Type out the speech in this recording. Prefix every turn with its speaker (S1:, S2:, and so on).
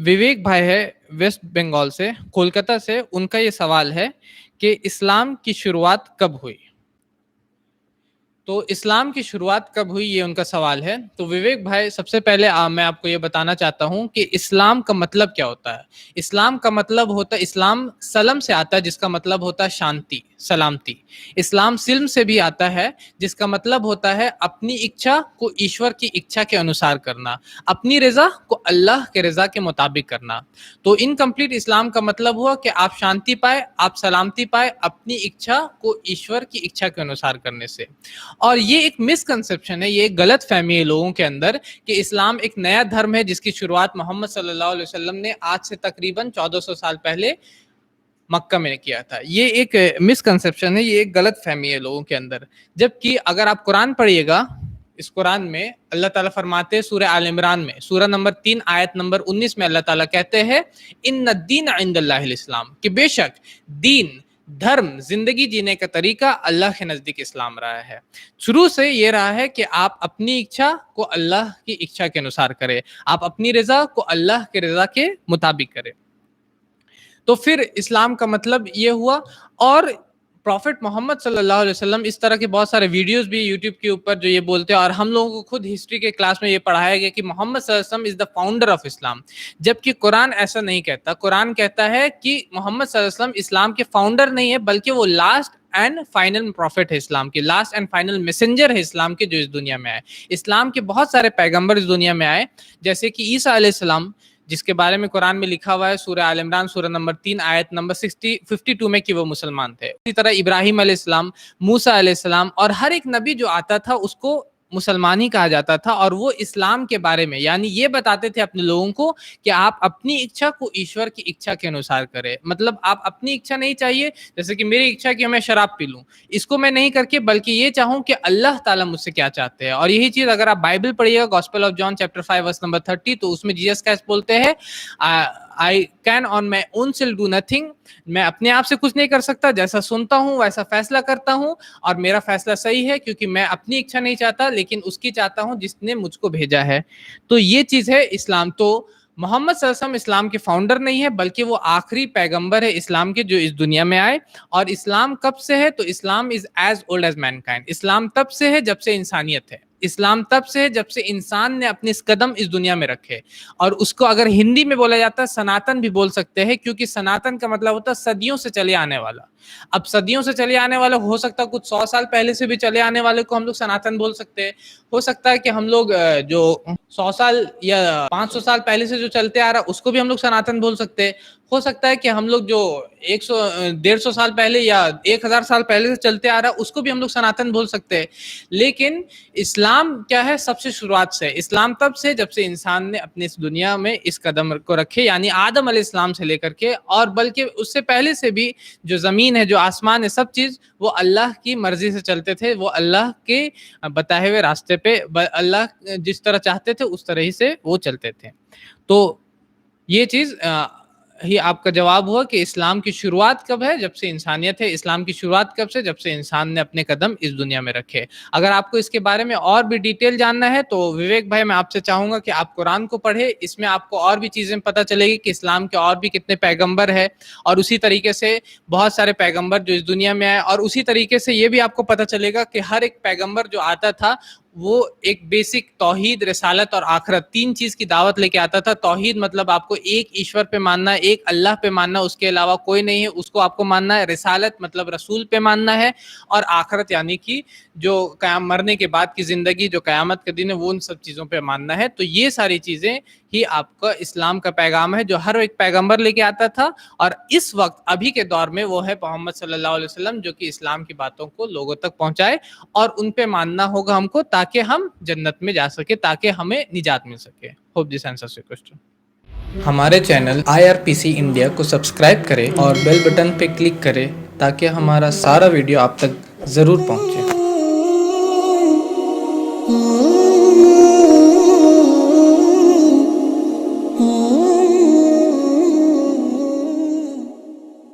S1: विवेक भाई है वेस्ट बंगाल से, कोलकाता से। उनका ये सवाल है कि इस्लाम की शुरुआत कब हुई? तो इस्लाम की शुरुआत कब हुई, ये उनका सवाल है। तो विवेक भाई, सबसे पहले मैं आपको ये बताना चाहता हूँ कि इस्लाम का मतलब क्या होता है। इस्लाम का मतलब होता है, इस्लाम सलम से आता है जिसका मतलब होता है शांति, सलामती। इस्लाम सिल्म से भी आता है जिसका मतलब होता है अपनी इच्छा को ईश्वर की इच्छा के अनुसार करना, अपनी रजा को अल्लाह के रजा के मुताबिक करना। तो इनकम्प्लीट इस्लाम का मतलब हुआ कि आप शांति पाए, आप सलामती पाए अपनी इच्छा को ईश्वर की इच्छा के अनुसार करने से। और ये एक मिसकंसेप्शन है, ये एक गलत फहमी है लोगों के अंदर कि इस्लाम एक नया धर्म है जिसकी शुरुआत मोहम्मद सल्लल्लाहु अलैहि वसल्लम ने आज से तकरीबन 1400 साल पहले मक्का में किया था। ये एक मिसकंसेप्शन है, ये एक गलत फहमी है लोगों के अंदर। जबकि अगर आप कुरान पढ़िएगा, इस कुरान में अल्लाह ताला फरमाते हैं सूरह आल इमरान में सूरह नंबर 3 आयत नंबर 19 में अल्लाह ताला कहते हैं इन्ना दीन इंदल्लाहिल इस्लाम, कि बेशक दीन, धर्म, जिंदगी जीने का तरीका अल्लाह के नजदीक इस्लाम रहा है। शुरू से ये रहा है कि आप अपनी इच्छा को अल्लाह की इच्छा के अनुसार करें, आप अपनी रजा को अल्लाह के रजा के मुताबिक करें। तो फिर इस्लाम का मतलब ये हुआ। और प्रॉफिट मोहम्मद सल्लल्लाहु अलैहि वसल्लम, इस तरह के बहुत सारे वीडियोस भी यूट्यूब के ऊपर जो ये बोलते हैं, और हम लोगों को खुद हिस्ट्री के क्लास में ये पढ़ाया गया कि मोहम्मद सल्लल्लाहु अलैहि वसल्लम is the founder of Islam. जबकि कुरान ऐसा नहीं कहता। कुरान कहता है कि मोहम्मद सल्लल्लाहु अलैहि वसल्लम इस्लाम के फाउंडर नहीं है, बल्कि वो लास्ट एंड फाइनल प्रॉफिट है इस्लाम के, लास्ट एंड फाइनल मैसेंजर है इस्लाम के, जो इस दुनिया में आए। इस्लाम के बहुत सारे पैगंबर इस दुनिया में आए, जैसे कि ईसा अलैहिस्सलाम, जिसके बारे में कुरान में लिखा हुआ है सूरह आल इमरान सूरह नंबर 3 आयत नंबर 52 में कि वो मुसलमान थे। इसी तरह इब्राहिम अलैहिस्सलाम, मूसा अलैहिस्सलाम, और हर एक नबी जो आता था उसको मुसलमान ही कहा जाता था। और वो इस्लाम के बारे में यानी ये बताते थे अपने लोगों को कि आप अपनी इच्छा को ईश्वर की इच्छा के अनुसार करें। मतलब आप अपनी इच्छा नहीं चाहिए, जैसे कि मेरी इच्छा कि मैं शराब पी लूं, इसको मैं नहीं करके, बल्कि ये चाहूं कि अल्लाह ताला मुझसे क्या चाहते हैं। और यही चीज अगर आप बाइबल पढ़िएगा, gospel of John chapter 5 verse number 30, तो उसमें जीसस क्राइस्ट बोलते हैं I can on my own self do nothing, मैं अपने आप से कुछ नहीं कर सकता, जैसा सुनता हूँ वैसा फैसला करता हूँ, और मेरा फैसला सही है क्योंकि मैं अपनी इच्छा नहीं चाहता लेकिन उसकी चाहता हूँ जिसने मुझको भेजा है। तो ये चीज है इस्लाम। तो मोहम्मद सल्लल्लाहु अलैहि वसल्लम इस्लाम के फाउंडर नहीं है, बल्कि वो आखिरी पैगंबर है इस्लाम के जो इस दुनिया में आए। और इस्लाम कब से है? तो Islam is as old as mankind. इस्लाम तब से है जब से इंसानियत है। इस्लाम तब से है जब से इंसान ने अपने कदम इस दुनिया में रखे। और उसको अगर हिंदी में बोला जाता है सनातन भी बोल सकते हैं, क्योंकि सनातन का मतलब होता है सदियों से चले आने वाला। अब सदियों से चले आने वाला हो सकता है कुछ 100 साल पहले से भी चले आने वाले को हम लोग सनातन बोल सकते हैं। हो सकता है कि हम लोग जो 100 साल या 500 साल पहले से जो चलते आ रहा उसको भी हम लोग सनातन बोल सकते हैं। हो सकता है कि हम लोग जो 100 150 साल पहले या 1000 साल पहले से चलते आ रहा उसको भी हम लोग सनातन बोल सकते हैं। लेकिन इस्लाम क्या है? सबसे शुरुआत से इस्लाम तब से जब से इंसान ने अपनी इस दुनिया में इस कदम को रखे, यानी आदम अलैहिस्सलाम से लेकर के, और बल्कि उससे पहले से भी जो जमीन है, जो आसमान है, सब चीज वो अल्लाह की मर्जी से चलते थे। वो अल्लाह के बताए हुए रास्ते पे अल्लाह जिस तरह चाहते थे उस तरह ही से वो चलते थे। तो ये चीज ही आपका जवाब हुआ कि इस्लाम की शुरुआत कब है? जब से इंसानियत है। इस्लाम की शुरुआत कब से? जब से इंसान ने अपने कदम इस दुनिया में रखे। अगर आपको इसके बारे में और भी डिटेल जानना है तो विवेक भाई मैं आपसे चाहूंगा कि आप कुरान को पढ़े, इसमें आपको और भी चीजें पता चलेगी कि इस्लाम के और भी कितने पैगंबर है, और उसी तरीके से बहुत सारे पैगंबर जो इस दुनिया में आए। और उसी तरीके से ये भी आपको पता चलेगा कि हर एक पैगंबर जो आता था वो एक बेसिक तौहीद, रिसालत और आखिरत, तीन चीज की दावत लेके आता था। तौहीद मतलब आपको एक ईश्वर पे मानना है, एक अल्लाह पे मानना, उसके अलावा कोई नहीं है, उसको आपको मानना है। रिसालत मतलब रसूल पे मानना है। और आखिरत यानी कि जो कयाम, मरने के बाद की जिंदगी, जो कयामत के दिन है, वो उन सब चीजों पे मानना है। तो ये सारी चीजें ही आपका इस्लाम का पैगाम है जो हर एक पैगंबर लेके आता था। और इस वक्त अभी के दौर में वो है मोहम्मद सल्लल्लाहु अलैहि वसल्लम, जो कि इस्लाम की बातों को लोगों तक पहुंचाए, और उन पे मानना होगा हमको ताकि हम जन्नत में जा सके, ताकि हमें निजात मिल सके। Hope this answers your question. हमारे चैनल IRPC इंडिया को सब्सक्राइब करें और बेल बटन पे क्लिक करें ताकि हमारा सारा वीडियो आप तक जरूर पहुंचे।